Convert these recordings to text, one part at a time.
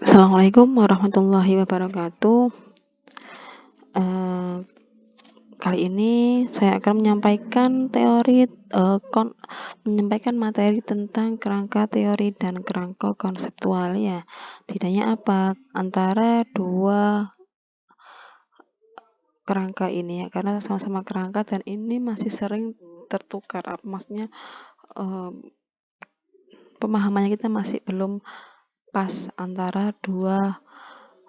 Assalamualaikum warahmatullahi wabarakatuh. Eh, Kali ini saya akan menyampaikan materi tentang kerangka teori dan kerangka konseptual ya. Bedanya apa antara dua kerangka ini ya? Karena sama-sama kerangka dan ini masih sering tertukar. Maksudnya eh, pemahamannya kita masih belum pas antara dua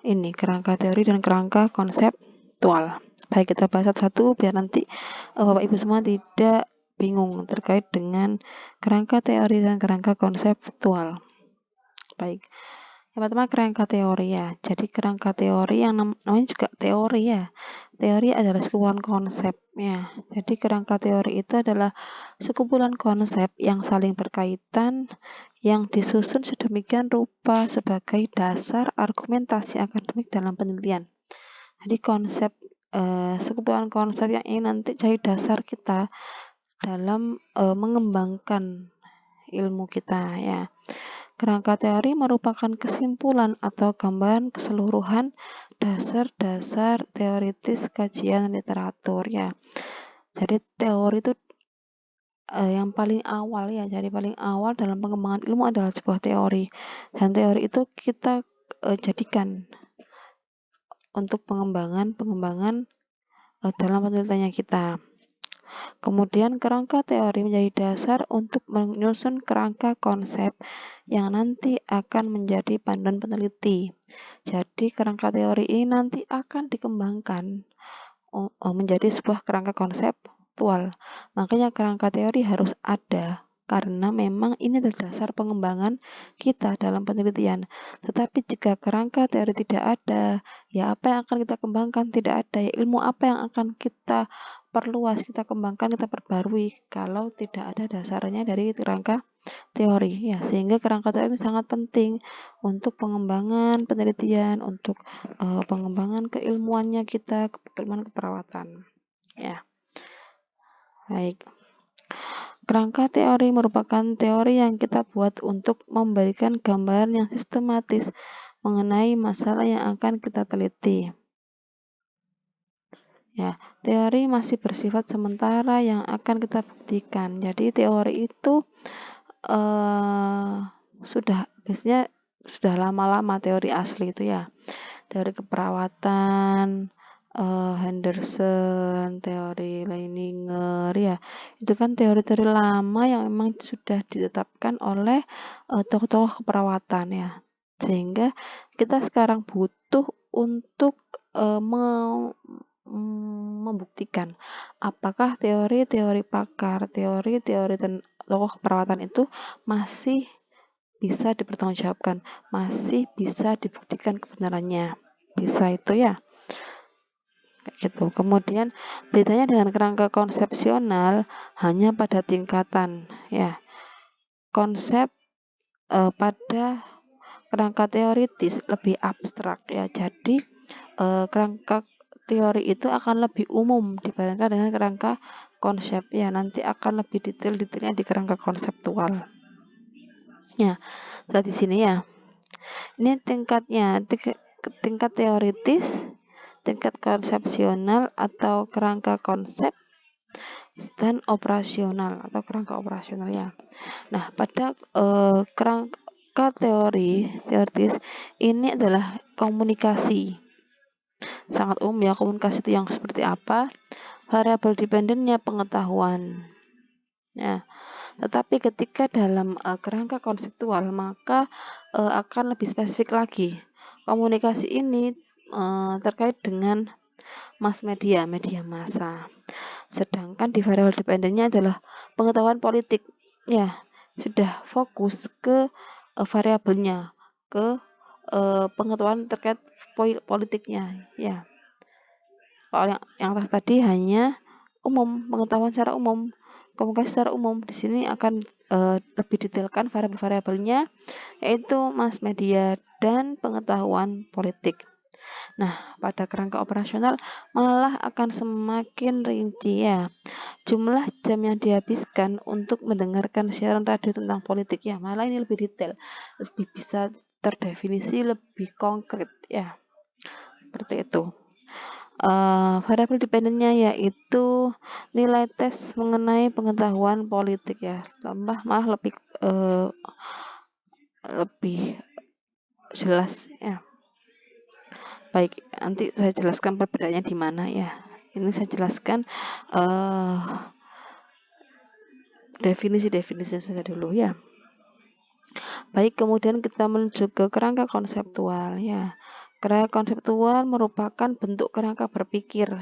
ini kerangka teori dan kerangka konseptual. Baik, kita bahas satu-satu biar nanti Bapak Ibu semua tidak bingung terkait dengan kerangka teori dan kerangka konseptual. Baik, yang pertama kerangka teori ya. Jadi kerangka teori yang namanya juga teori ya. Teori adalah sekumpulan konsep ya. Jadi kerangka teori itu adalah sekumpulan konsep yang saling berkaitan yang disusun sedemikian rupa sebagai dasar argumentasi akademik dalam penelitian. Jadi sekumpulan konsep yang ini nanti jadi dasar kita dalam mengembangkan ilmu kita ya. Kerangka teori merupakan kesimpulan atau gambaran keseluruhan dasar-dasar teoritis kajian literatur ya. Jadi teori itu yang paling awal ya. Jadi paling awal dalam pengembangan ilmu adalah sebuah teori. Dan teori itu kita jadikan untuk pengembangan dalam penelitiannya kita. Kemudian kerangka teori menjadi dasar untuk menyusun kerangka konsep yang nanti akan menjadi panduan peneliti. Jadi kerangka teori ini nanti akan dikembangkan menjadi sebuah kerangka konseptual. Makanya kerangka teori harus ada karena memang ini adalah dasar pengembangan kita dalam penelitian. Tetapi jika kerangka teori tidak ada, ya apa yang akan kita kembangkan tidak ada, ya ilmu apa yang akan kita perluas, kita kembangkan, kita perbarui kalau tidak ada dasarnya dari kerangka teori ya. Sehingga kerangka teori ini sangat penting untuk pengembangan penelitian, untuk pengembangan keilmuannya kita, keilmuan keperawatan ya. Baik. Kerangka teori merupakan teori yang kita buat untuk memberikan gambaran yang sistematis mengenai masalah yang akan kita teliti. Ya, teori masih bersifat sementara yang akan kita buktikan. Jadi teori itu biasanya sudah lama-lama teori asli itu ya. Teori keperawatan, Henderson, teori Leininger ya. Itu kan teori-teori lama yang memang sudah ditetapkan oleh tokoh-tokoh keperawatan ya. Sehingga kita sekarang butuh untuk membuktikan apakah teori-teori pakar, teori-teori dan tokoh keperawatan itu masih bisa dipertanggungjawabkan, masih bisa dibuktikan kebenarannya. Bisa itu ya. Gitu. Kemudian bedanya dengan kerangka konsepsional hanya pada tingkatan ya. Konsep pada kerangka teoritis lebih abstrak ya. Jadi kerangka teori itu akan lebih umum dibandingkan dengan kerangka konsep ya. Nanti akan lebih detailnya di kerangka konseptual. Ya, di sini ya. Ini tingkatnya, tingkat teoritis, tingkat konsepsional atau kerangka konsep, dan operasional atau kerangka operasional ya. Nah, pada kerangka teoritis ini adalah komunikasi. Sangat umum ya, komunikasi itu yang seperti apa? Variabel dependennya pengetahuan. Ya. Tetapi ketika dalam kerangka konseptual maka akan lebih spesifik lagi. Komunikasi ini terkait dengan mass media massa. Sedangkan di variabel dependennya adalah pengetahuan politik. Ya, sudah fokus ke variabelnya, ke pengetahuan terkait politiknya. Ya. Kalau yang atas tadi hanya umum, pengetahuan secara umum. Komunikasi secara umum di sini akan lebih detailkan variabel-variabelnya yaitu mass media dan pengetahuan politik. Nah, pada kerangka operasional malah akan semakin rinci ya. Jumlah jam yang dihabiskan untuk mendengarkan siaran radio tentang politik ya, malah ini lebih detail, lebih bisa terdefinisi lebih konkret ya, seperti itu. Variabel dependennya yaitu nilai tes mengenai pengetahuan politik ya, malah lebih jelas ya. Baik, nanti saya jelaskan perbedaannya di mana ya. Ini saya jelaskan definisi saja dulu ya. Baik, kemudian kita menuju ke kerangka konseptual ya. Kerangka konseptual merupakan bentuk kerangka berpikir.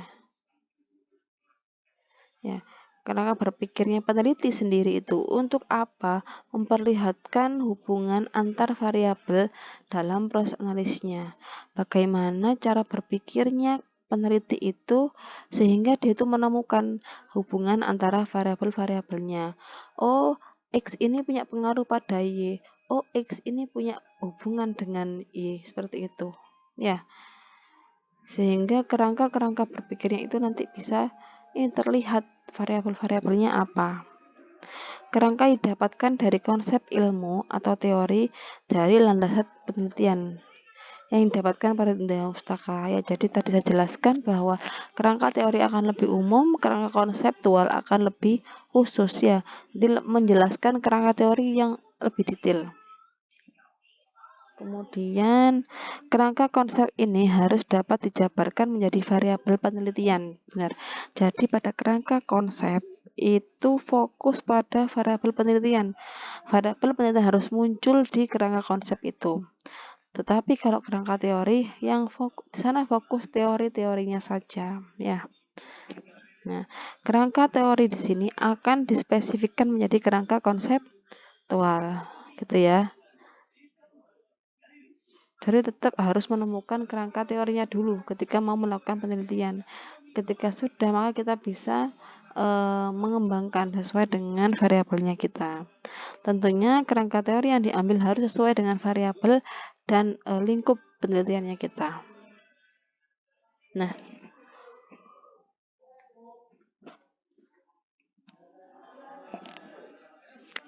Ya, kerangka berpikirnya peneliti sendiri itu untuk apa? Memperlihatkan hubungan antar variabel dalam proses analisisnya. Bagaimana cara berpikirnya peneliti itu sehingga dia itu menemukan hubungan antara variabel-variabelnya. Oh, X ini punya pengaruh pada Y. Oh, X ini punya hubungan dengan Y, seperti itu. Ya. Sehingga kerangka-kerangka berpikirnya itu nanti bisa terlihat variabel-variabelnya apa. Kerangka didapatkan dari konsep ilmu atau teori dari landasan penelitian yang didapatkan pada dalam pustaka ya. Jadi tadi saya jelaskan bahwa kerangka teori akan lebih umum, kerangka konseptual akan lebih khusus ya. Jadi menjelaskan kerangka teori yang lebih detail. Kemudian, kerangka konsep ini harus dapat dijabarkan menjadi variabel penelitian. Benar. Jadi pada kerangka konsep itu fokus pada variabel penelitian. Variabel penelitian harus muncul di kerangka konsep itu. Tetapi kalau kerangka teori yang di sana fokus teori-teorinya saja, ya. Nah, kerangka teori di sini akan dispesifikkan menjadi kerangka konseptual, gitu ya. Jadi tetap harus menemukan kerangka teorinya dulu ketika mau melakukan penelitian. Ketika sudah, maka kita bisa mengembangkan sesuai dengan variabelnya kita. Tentunya kerangka teori yang diambil harus sesuai dengan variabel dan lingkup penelitiannya kita. Nah,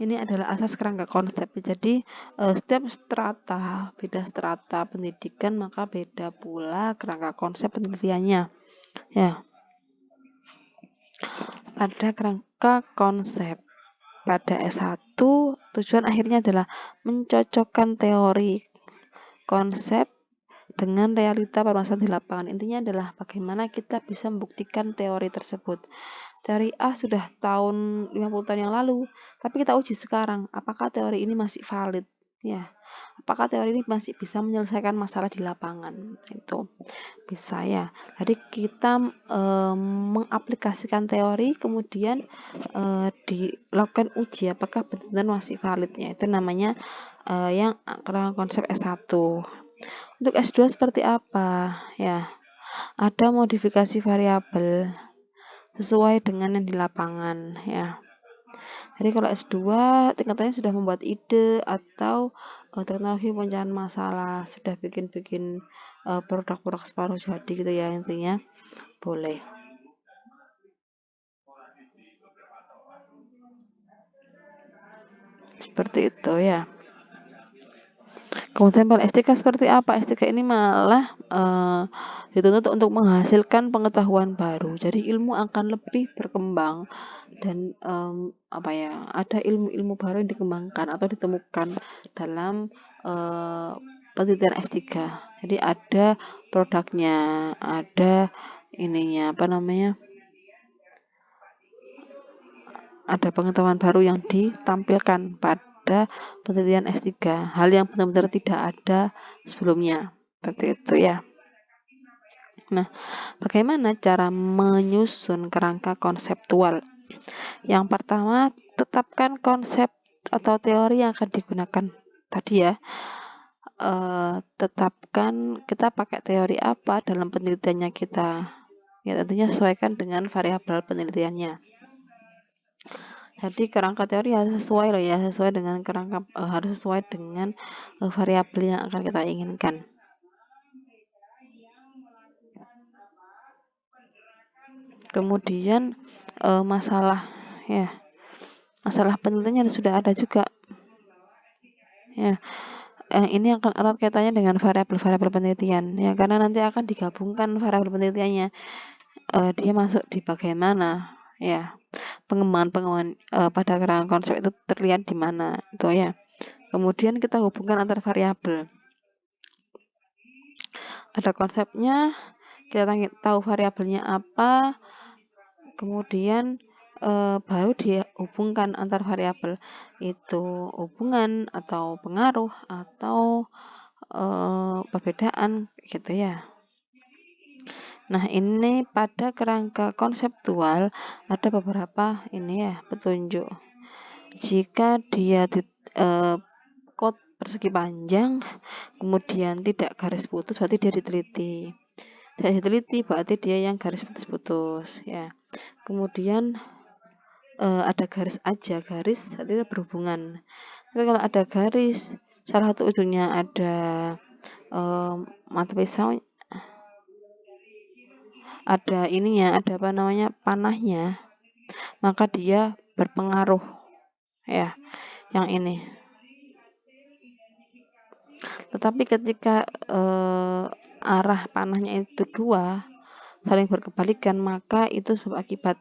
ini adalah asas kerangka konsep. Jadi setiap strata, beda strata pendidikan, maka beda pula kerangka konsep penelitiannya. Ya. Pada kerangka konsep pada S1, tujuan akhirnya adalah mencocokkan teori konsep dengan realita permasalahan di lapangan. Intinya adalah bagaimana kita bisa membuktikan teori tersebut. Teori A sudah tahun 50 tahun yang lalu, tapi kita uji sekarang, apakah teori ini masih valid? Ya, apakah teori ini masih bisa menyelesaikan masalah di lapangan? Itu bisa ya. Jadi kita mengaplikasikan teori, kemudian dilakukan uji apakah benar-benar masih validnya. Itu namanya yang kerangka konsep S1. Untuk S2 seperti apa? Ya, ada modifikasi variabel sesuai dengan yang di lapangan ya. Jadi kalau S2 tingkatannya sudah membuat ide atau teknologi pemecahan masalah, sudah bikin-bikin produk-produk separuh jadi gitu ya, intinya boleh. Seperti itu ya. Kemudian pada S3 seperti apa? S3 ini malah dituntut untuk menghasilkan pengetahuan baru. Jadi ilmu akan lebih berkembang dan ada ilmu-ilmu baru yang dikembangkan atau ditemukan dalam penelitian S3. Jadi ada produknya, ada ada pengetahuan baru yang ditampilkan pada penelitian S3, hal yang benar-benar tidak ada sebelumnya. Seperti itu ya. Nah, bagaimana cara menyusun kerangka konseptual? Yang pertama, tetapkan konsep atau teori yang akan digunakan tadi ya. Tetapkan kita pakai teori apa dalam penelitiannya kita. Ya, tentunya sesuaikan dengan variabel penelitiannya. Jadi kerangka teori harus sesuai loh ya, sesuai dengan kerangka harus sesuai dengan variabel yang akan kita inginkan. Kemudian masalah penelitiannya sudah ada juga. Ya. ini akan erat kaitannya dengan variabel-variabel penelitian ya, karena nanti akan digabungkan variabel penelitiannya. Dia masuk di bagian mana ya, pengembangan pada kerangka konsep itu terlihat di mana itu ya. Kemudian kita hubungkan antar variabel, ada konsepnya, kita tahu variabelnya apa, kemudian baru dia hubungkan antar variabel itu, hubungan atau pengaruh atau perbedaan gitu ya. Nah, ini pada kerangka konseptual ada beberapa ini ya petunjuk. Jika dia kod persegi panjang, kemudian tidak garis putus, berarti dia diteliti. Tidak diteliti berarti dia yang garis putus-putus ya. Kemudian ada garis aja, garis berarti berhubungan. Tapi kalau ada garis, salah satu ujungnya ada mata pisau, ada ininya, ada apa namanya, panahnya, maka dia berpengaruh ya, yang ini. Tetapi ketika arah panahnya itu dua saling berkebalikan, maka itu sebab akibat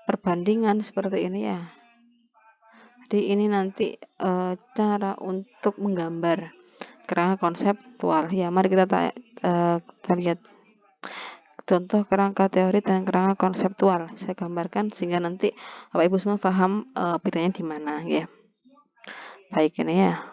perbandingan seperti ini ya. Jadi ini nanti cara untuk menggambar kerangka konseptual ya. Mari kita lihat contoh kerangka teori dan kerangka konseptual. Saya gambarkan sehingga nanti Bapak Ibu semua paham bedanya di mana ya. Baik, ini ya.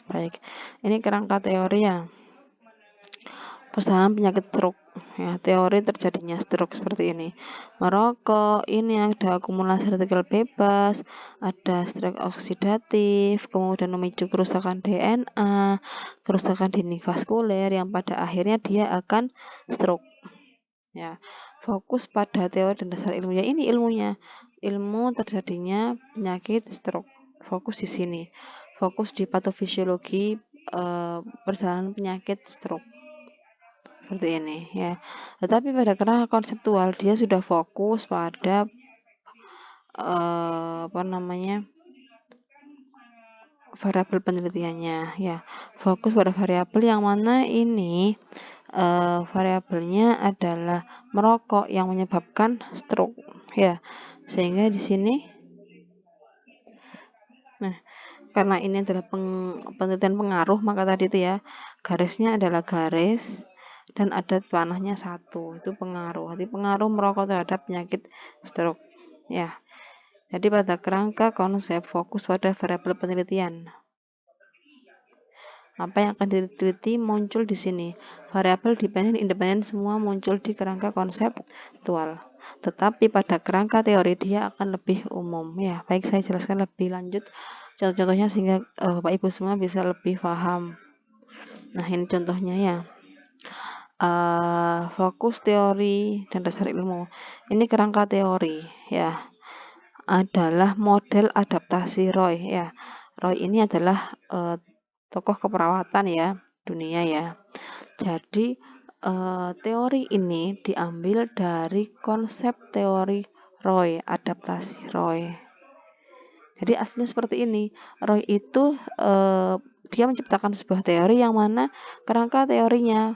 Baik, ini kerangka teori ya. Persamaan penyakit stroke ya, teori terjadinya stroke seperti ini. Merokok, ini ada akumulasi radikel bebas, ada stroke oksidatif, kemudian memicu kerusakan DNA, kerusakan dinding vaskuler yang pada akhirnya dia akan stroke. Ya, fokus pada teori dan dasar ilmunya. Ini ilmunya, ilmu terjadinya penyakit stroke. Fokus di sini, fokus di patofisiologi perjalanan penyakit stroke seperti ini ya. Tetapi pada kerangka konseptual dia sudah fokus pada apa namanya, variabel penelitiannya ya. Fokus pada variabel yang mana ini variabelnya adalah merokok yang menyebabkan stroke ya. Sehingga di sini, nah, karena ini adalah penelitian pengaruh, maka tadi itu ya garisnya adalah garis dan ada panahnya satu, itu pengaruh. Jadi pengaruh merokok terhadap penyakit stroke ya. Jadi pada kerangka konsep fokus pada variabel penelitian. Apa yang akan diteliti muncul di sini. Variabel dependen, independen semua muncul di kerangka konseptual. Tetapi pada kerangka teori dia akan lebih umum ya. Baik, saya jelaskan lebih lanjut contoh-contohnya sehingga Bapak Ibu semua bisa lebih paham. Nah, ini contohnya ya. Fokus teori dan dasar ilmu. Ini kerangka teori ya. Adalah model adaptasi Roy ya. Roy ini adalah tokoh keperawatan ya dunia ya. Jadi teori ini diambil dari konsep teori Roy, adaptasi Roy. Jadi aslinya seperti ini. Roy itu dia menciptakan sebuah teori yang mana kerangka teorinya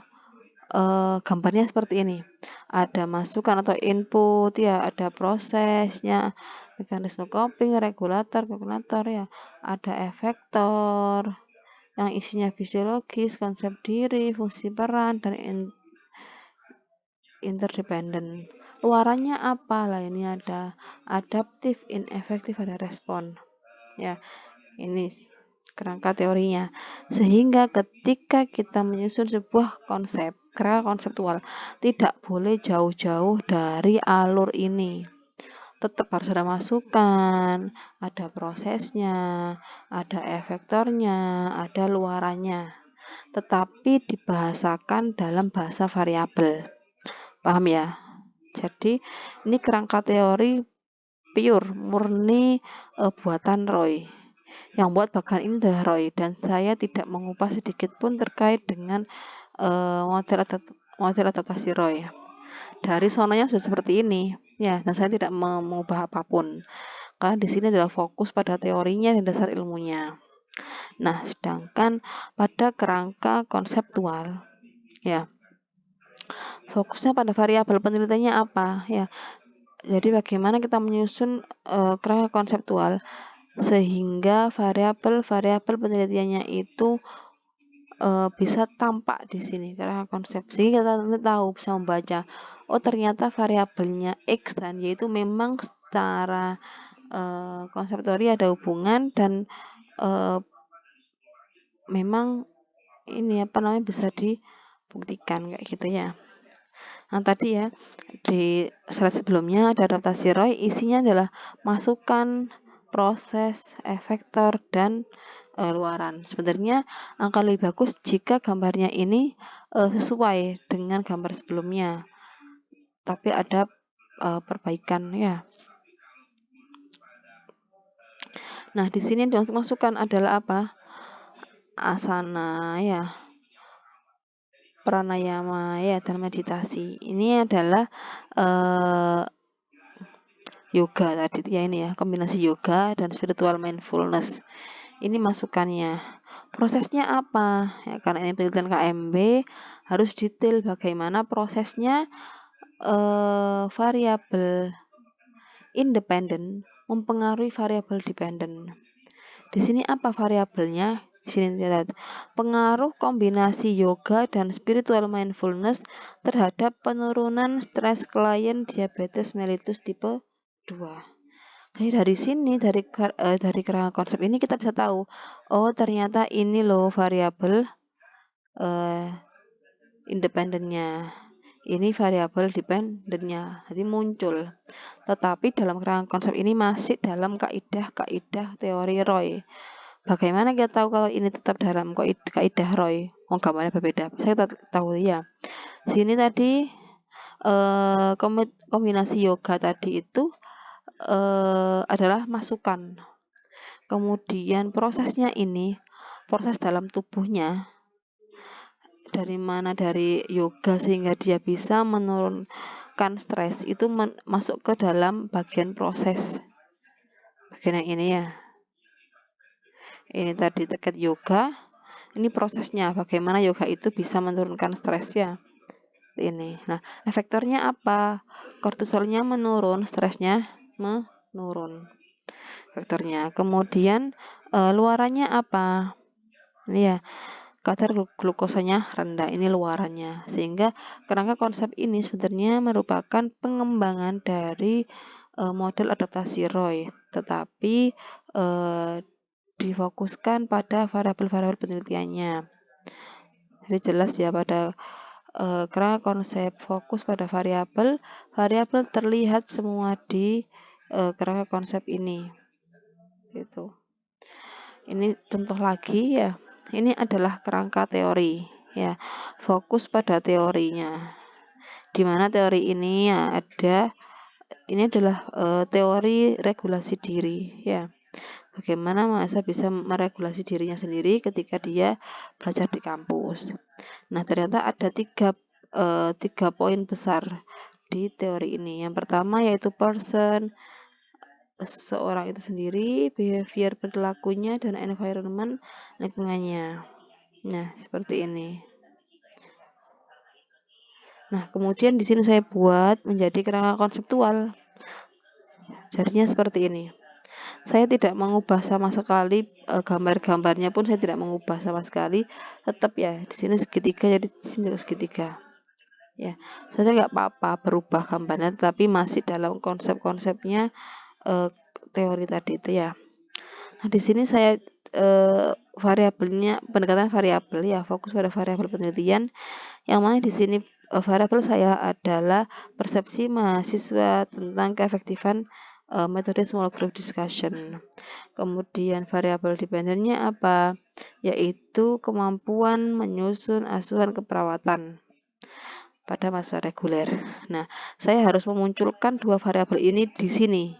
gambarnya seperti ini. Ada masukan atau input ya, ada prosesnya, mekanisme coping, regulator, kalkulator ya, ada efektor yang isinya fisiologis, konsep diri, fungsi peran, dan interdependen. Luarannya apa lah, ini ada adaptif, inefektif, ada respon ya. Ini kerangka teorinya. Sehingga ketika kita menyusun sebuah konsep, kerangka konseptual, tidak boleh jauh-jauh dari alur ini. Tetap harus ada masukan, ada prosesnya, ada efektornya, ada luarannya. Tetapi dibahasakan dalam bahasa variabel. Paham ya? Jadi ini kerangka teori pure, murni buatan Roy. Yang buat bagian ini adalah Roy, dan saya tidak mengubah sedikit pun terkait dengan model adaptasi Roy. Dari sonanya sudah seperti ini, ya, dan saya tidak mengubah apapun karena di sini adalah fokus pada teorinya dan dasar ilmunya. Nah, sedangkan pada kerangka konseptual, ya, fokusnya pada variabel penelitiannya apa, ya. Jadi bagaimana kita menyusun kerangka konseptual sehingga variabel-variabel penelitiannya itu bisa tampak di sini karena konsepsi kita tahu bisa membaca, oh ternyata variabelnya X dan Y itu memang secara konseptual ada hubungan dan memang ini bisa dibuktikan kayak gitu ya. Nah tadi ya di slide sebelumnya ada adaptasi Roy, isinya adalah masukan, proses, efektor, dan luaran. Sebenarnya akan lebih bagus jika gambarnya ini sesuai dengan gambar sebelumnya, tapi ada perbaikan ya. Nah di sini yang dimasukkan adalah apa? Asana ya, pranayama ya, dan meditasi. Ini adalah yoga tadi ya, ini ya, kombinasi yoga dan spiritual mindfulness. Ini masukannya. Prosesnya apa? Ya, karena ini penelitian KMB harus detail bagaimana prosesnya variabel independen mempengaruhi variabel dependen. Di sini apa variabelnya? Di sini lihat pengaruh kombinasi yoga dan spiritual mindfulness terhadap penurunan stres klien diabetes mellitus tipe 2. Jadi dari sini dari kerangka konsep ini kita bisa tahu, oh ternyata ini loh variabel independennya, ini variabel dependennya, jadi muncul. Tetapi dalam kerangka konsep ini masih dalam kaidah teori Roy. Bagaimana kita tahu kalau ini tetap dalam kaidah Roy? Gambarnya berbeda. Saya tahu ya. Sini tadi kombinasi yoga tadi itu adalah masukan. Kemudian prosesnya ini, proses dalam tubuhnya, dari yoga sehingga dia bisa menurunkan stres, itu masuk ke dalam bagian proses. Bagian yang ini ya. Ini tadi terkait yoga, ini prosesnya, bagaimana yoga itu bisa menurunkan stres ya. Ini. Nah, efektornya apa? Kortisolnya menurun, stresnya menurun. Faktornya. Kemudian luarannya apa? Ini ya, kadar glukosanya rendah, ini luarannya. Sehingga kerangka konsep ini sebenarnya merupakan pengembangan dari model adaptasi Roy, tetapi difokuskan pada variabel-variabel penelitiannya. Jadi jelas ya pada kerangka konsep fokus pada variabel terlihat semua di kerangka konsep ini. Gitu. Ini contoh lagi ya. Ini adalah kerangka teori ya. Fokus pada teorinya. Di mana teori ini ya ini adalah teori regulasi diri ya. Bagaimana masa bisa meregulasi dirinya sendiri ketika dia belajar di kampus. Nah, ternyata ada tiga poin besar di teori ini. Yang pertama yaitu person, seseorang itu sendiri, behavior perilakunya, dan environment lingkungannya. Nah, seperti ini. Nah, kemudian di sini saya buat menjadi kerangka konseptual. Jadinya seperti ini. Saya tidak mengubah sama sekali gambar-gambarnya pun saya tidak mengubah sama sekali. Tetap ya di sini segitiga, jadi di sini juga segitiga. Ya, saya nggak apa-apa berubah gambarnya, tapi masih dalam konsep-konsepnya teori tadi itu ya. Nah, di sini saya variabelnya pendekatan variabel ya, fokus pada variabel penelitian. Yang mana di sini variabel saya adalah persepsi mahasiswa tentang keefektifan metode small group discussion. Kemudian variabel dependennya apa? Yaitu kemampuan menyusun asuhan keperawatan pada masa reguler. Nah, saya harus memunculkan dua variabel ini di sini.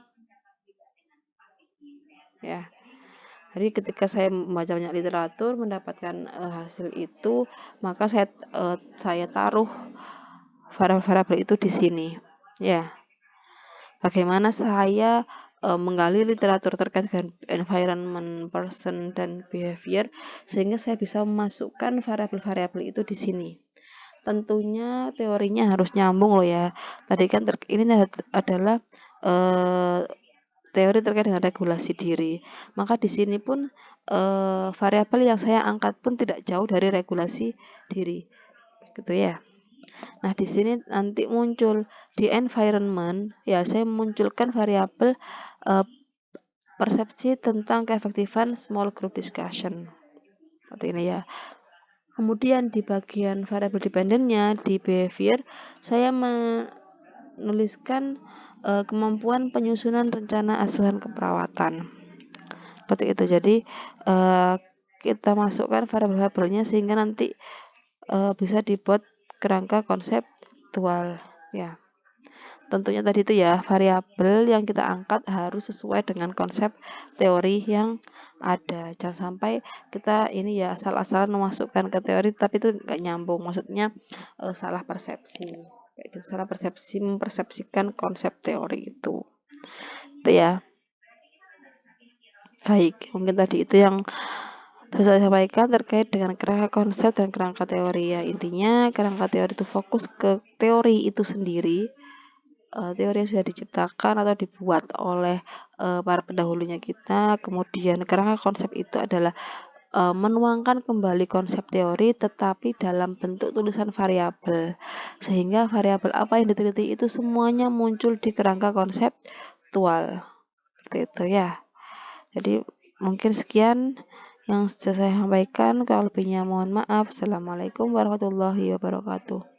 Ya. Jadi ketika saya membaca banyak literatur mendapatkan hasil itu, maka saya taruh variabel-variabel itu di sini. Ya, bagaimana saya menggali literatur terkait dengan environment, person, dan behavior sehingga saya bisa memasukkan variabel-variabel itu di sini. Tentunya teorinya harus nyambung loh ya. Tadi kan ini adalah teori terkait dengan regulasi diri. Maka di sini pun variabel yang saya angkat pun tidak jauh dari regulasi diri. Gitu ya. Nah, di sini nanti muncul di environment, ya saya memunculkan variabel persepsi tentang keefektifan small group discussion. Seperti ini ya. Kemudian di bagian variabel dependennya di behavior, saya menuliskan kemampuan penyusunan rencana asuhan keperawatan. Seperti itu. Jadi kita masukkan variabel-variabelnya sehingga nanti bisa dibuat kerangka konseptual ya. Tentunya tadi itu ya, variabel yang kita angkat harus sesuai dengan konsep teori yang ada. Jangan sampai kita ini ya asal-asalan memasukkan ke teori tapi itu nggak nyambung. Maksudnya salah persepsi. Kayak gitu, salah persepsi mempersepsikan konsep teori itu. Itu ya. Baik, mungkin tadi itu yang bisa saya sampaikan terkait dengan kerangka konsep dan kerangka teori ya. Intinya kerangka teori itu fokus ke teori itu sendiri. Teori yang sudah diciptakan atau dibuat oleh para pendahulunya kita. Kemudian kerangka konsep itu adalah menuangkan kembali konsep teori tetapi dalam bentuk tulisan variabel. Sehingga variabel apa yang diteliti itu semuanya muncul di kerangka konseptual. Seperti itu ya. Jadi mungkin sekian yang saya sampaikan. Kalau lebihnya mohon maaf. Assalamualaikum warahmatullahi wabarakatuh.